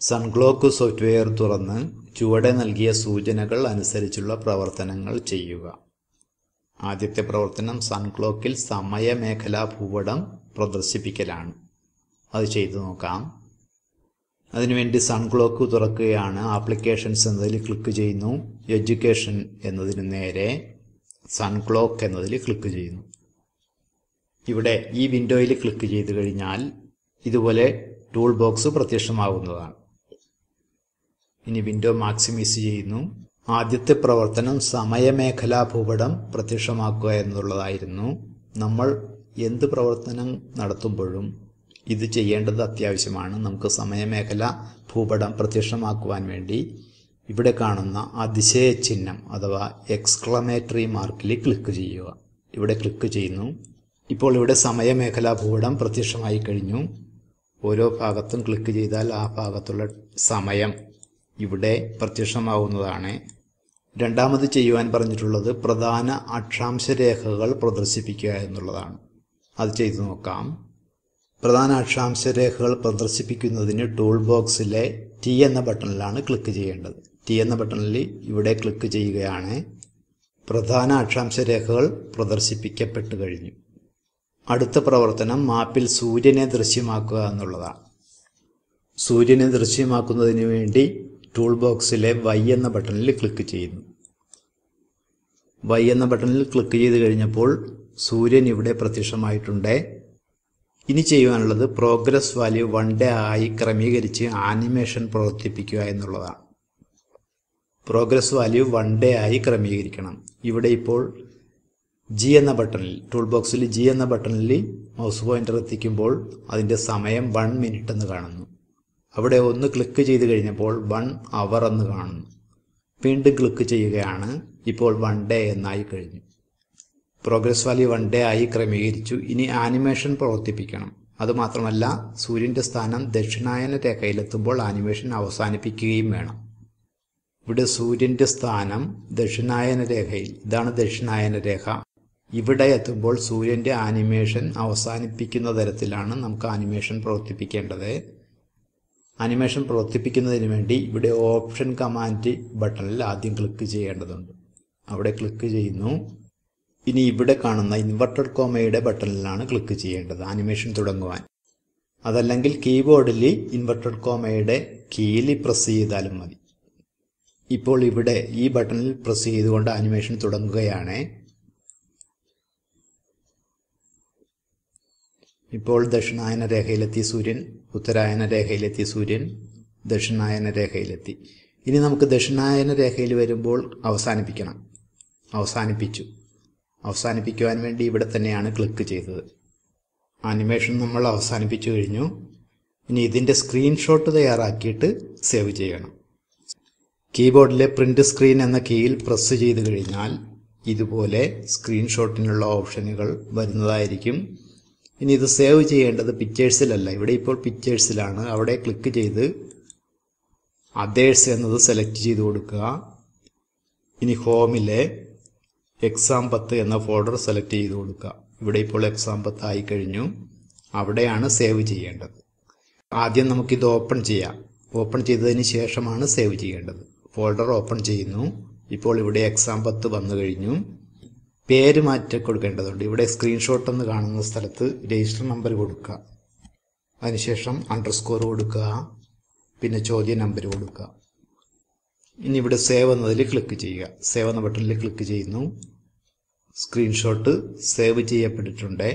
Sunclock software തുറന്ന് ചുവടെ നൽകിയ സൂചനകൾ അനുസരിച്ചുള്ള പ്രവർത്തനങ്ങൾ ചെയ്യുക. ആദ്യത്തെ പ്രവർത്തനം സൺക്ലോക്കിൽ സമയമേഖലാ ഭൂപടം പ്രദർശിപ്പിക്കലാണ്. അത് ചെയ്തു നോക്കാം. അതിനുവേണ്ടി സൺക്ലോക്ക് തുറക്കുകയാണ്. ആപ്ലിക്കേഷൻസ് എന്നതിൽ ക്ലിക്ക് ചെയ്യുന്നു. എഡ്യൂക്കേഷൻ എന്നതിന് നേരെ സൺക്ലോക്ക് എന്നതിൽ ക്ലിക്ക് ചെയ്യുന്നു. ഇവിടെ ഈ വിൻഡോയിൽ ക്ലിക്ക് ചെയ്തു കഴിഞ്ഞാൽ ഇതുപോലെ ടൂൾ ബോക്സ് പ്രത്യക്ഷമാകുന്നതാണ്. ഇനി വിൻഡോ മാക്സിമൈസ് ചെയ്യുന്നു. ആദ്യത്തെ പ്രവർത്തനം സമയമേഖലാ ഭൂപടം പ്രത്യക്ഷമാക്കുക എന്നുള്ളതായിരുന്നു. നമ്മൾ എന്ത് പ്രവർത്തനം നടത്തുമ്പോഴും ഇത് ചെയ്യേണ്ടത് അത്യാവശ്യമാണ്. നമുക്ക് സമയമേഖല ഭൂപടം പ്രത്യക്ഷമാക്കുവാൻ വേണ്ടി ഇവിടെ കാണുന്ന അതിശയ ചിഹ്നം അഥവാ എക്സ്ക്ലമേറ്ററി മാർക്കിൽ ക്ലിക്ക് ചെയ്യുക. ഇവിടെ ക്ലിക്ക് ചെയ്യുന്നു. ഇപ്പോൾ ഇവിടെ സമയമേഖലാ ഭൂപടം പ്രത്യക്ഷമായി കഴിഞ്ഞു. ഓരോ ഭാഗത്തും ക്ലിക്ക് ചെയ്താൽ ആ ഭാഗത്തുള്ള സമയം ഇവിടെ പ്രത്യക്ഷമാവുന്നതാണ്. രണ്ടാമത് ചെയ്യുവാൻ പറഞ്ഞിട്ടുള്ളത് പ്രധാന അക്ഷാംശരേഖകൾ പ്രദർശിപ്പിക്കുക എന്നുള്ളതാണ്. അത് ചെയ്തു നോക്കാം. പ്രധാന അക്ഷാംശരേഖകൾ പ്രദർശിപ്പിക്കുന്നതിന് ടൂൾ ബോക്സിലെ ടി എന്ന ബട്ടണിലാണ് ക്ലിക്ക് ചെയ്യേണ്ടത്. ടി എന്ന ബട്ടണിൽ ഇവിടെ ക്ലിക്ക് ചെയ്യുകയാണ്. പ്രധാന അക്ഷാംശരേഖകൾ പ്രദർശിപ്പിക്കപ്പെട്ടു കഴിഞ്ഞു. അടുത്ത പ്രവർത്തനം മാപ്പിൽ സൂര്യനെ ദൃശ്യമാക്കുക എന്നുള്ളതാണ്. സൂര്യനെ ദൃശ്യമാക്കുന്നതിന് വേണ്ടി ടൂൾ ബോക്സിലെ Y എന്ന ബട്ടണിൽ ക്ലിക്ക് ചെയ്യുന്നു. Y എന്ന ബട്ടണിൽ ക്ലിക്ക് ചെയ്ത് കഴിഞ്ഞപ്പോൾ സൂര്യൻ ഇവിടെ പ്രത്യക്ഷമായിട്ടുണ്ട്. ഇനി ചെയ്യുവാനുള്ളത് പ്രോഗ്രസ് വാല്യൂ 1 ആയി ക്രമീകരിച്ച് ആനിമേഷൻ പ്രവർത്തിപ്പിക്കുക എന്നുള്ളതാണ്. പ്രോഗ്രസ് വാല്യൂ 1 ആയി ക്രമീകരിക്കണം. ഇവിടെ ഇപ്പോൾ G എന്ന ബട്ടണിൽ ടൂൾ ബോക്സിൽ G എന്ന ബട്ടണിൽ മൗസ് പോയിന്റർ എത്തിക്കുമ്പോൾ അതിൻ്റെ സമയം 1 മിനിറ്റ് എന്ന് കാണുന്നു. അവിടെ ഒന്ന് ക്ലിക്ക് ചെയ്ത് കഴിഞ്ഞപ്പോൾ 1 അവർ എന്ന് കാണുന്നു. വീണ്ടും ക്ലിക്ക് ചെയ്യുകയാണ്. ഇപ്പോൾ 1 എന്നായി കഴിഞ്ഞു. പ്രോഗ്രസ് വാല്യൂ 1 ആയി ക്രമീകരിച്ചു. ഇനി ആനിമേഷൻ പ്രവർത്തിപ്പിക്കണം. അതുമാത്രമല്ല സൂര്യൻ്റെ സ്ഥാനം ദക്ഷിണായന രേഖയിലെത്തുമ്പോൾ ആനിമേഷൻ അവസാനിപ്പിക്കുകയും വേണം. ഇവിടെ സൂര്യൻ്റെ സ്ഥാനം ദക്ഷിണായന രേഖയിൽ, ഇതാണ് ദക്ഷിണായന രേഖ. ഇവിടെ എത്തുമ്പോൾ സൂര്യൻ്റെ ആനിമേഷൻ അവസാനിപ്പിക്കുന്ന തരത്തിലാണ് നമുക്ക് ആനിമേഷൻ പ്രവർത്തിപ്പിക്കേണ്ടത്. ആനിമേഷൻ പ്രവർത്തിപ്പിക്കുന്നതിന് വേണ്ടി ഇവിടെ ഓപ്ഷൻ കമാൻഡ് ബട്ടണിൽ ആദ്യം ക്ലിക്ക് ചെയ്യേണ്ടതുണ്ട്. അവിടെ ക്ലിക്ക് ചെയ്യുന്നു. ഇനി ഇവിടെ കാണുന്ന ഇൻവെർട്ടഡ് കോമയുടെ ബട്ടണിലാണ് ക്ലിക്ക് ചെയ്യേണ്ടത് ആനിമേഷൻ തുടങ്ങുവാൻ. അതല്ലെങ്കിൽ കീബോർഡിൽ ഇൻവെർട്ടഡ് കോമയുടെ കീയിൽ പ്രസ് ചെയ്താലും മതി. ഇപ്പോൾ ഇവിടെ ഈ ബട്ടണിൽ പ്രസ് ചെയ്തുകൊണ്ട് ആനിമേഷൻ തുടങ്ങുകയാണ്. ഇപ്പോൾ ദക്ഷിണായന രേഖയിലെത്തി സൂര്യൻ, ഉത്തരായന രേഖയിലെത്തി സൂര്യൻ, ദക്ഷിണായന രേഖയിലെത്തി. ഇനി നമുക്ക് ദക്ഷിണായന രേഖയിൽ വരുമ്പോൾ അവസാനിപ്പിക്കണം. അവസാനിപ്പിച്ചു. അവസാനിപ്പിക്കുവാൻ വേണ്ടി ഇവിടെ തന്നെയാണ് ക്ലിക്ക് ചെയ്തത്. ആനിമേഷൻ നമ്മൾ അവസാനിപ്പിച്ചു കഴിഞ്ഞു. ഇനി ഇതിൻ്റെ സ്ക്രീൻഷോട്ട് തയ്യാറാക്കിയിട്ട് സേവ് ചെയ്യണം. കീബോർഡിലെ പ്രിന്റ് സ്ക്രീൻ എന്ന കീയിൽ പ്രസ് ചെയ്ത് കഴിഞ്ഞാൽ ഇതുപോലെ സ്ക്രീൻഷോട്ടിനുള്ള ഓപ്ഷനുകൾ വരുന്നതായിരിക്കും. ഇനി ഇത് സേവ് ചെയ്യേണ്ടത് പിക്ചേഴ്സിലല്ല. ഇവിടെ ഇപ്പോൾ പിക്ചേഴ്സിലാണ്. അവിടെ ക്ലിക്ക് ചെയ്ത് അതേഴ്സ് എന്നത് സെലക്ട് ചെയ്ത് കൊടുക്കുക. ഇനി ഹോമിലെ exam10 എന്ന ഫോൾഡർ സെലക്ട് ചെയ്ത് കൊടുക്കുക. ഇവിടെ ഇപ്പോൾ exam10 ആയി കഴിഞ്ഞു. അവിടെയാണ് സേവ് ചെയ്യേണ്ടത്. ആദ്യം നമുക്കിത് ഓപ്പൺ ചെയ്യാം. ഓപ്പൺ ചെയ്തതിന് ശേഷമാണ് സേവ് ചെയ്യേണ്ടത്. ഫോൾഡർ ഓപ്പൺ ചെയ്യുന്നു. ഇപ്പോൾ ഇവിടെ exam10 വന്നു കഴിഞ്ഞു. പേര് മാറ്റി കൊടുക്കേണ്ടതുണ്ട്. ഇവിടെ സ്ക്രീൻഷോട്ട് എന്ന് കാണുന്ന സ്ഥലത്ത് രജിസ്റ്റർ നമ്പർ കൊടുക്കുക. അതിനുശേഷം അണ്ടർസ്കോർ കൊടുക്കുക. പിന്നെ ചോദ്യ നമ്പർ കൊടുക്കുക. ഇനി ഇവിടെ സേവ് എന്നതിൽ ക്ലിക്ക് ചെയ്യുക. സേവ് എന്ന ബട്ടണിൽ ക്ലിക്ക് ചെയ്യുന്നു. സ്ക്രീൻഷോട്ട് സേവ് ചെയ്യപ്പെട്ടിട്ടുണ്ട്.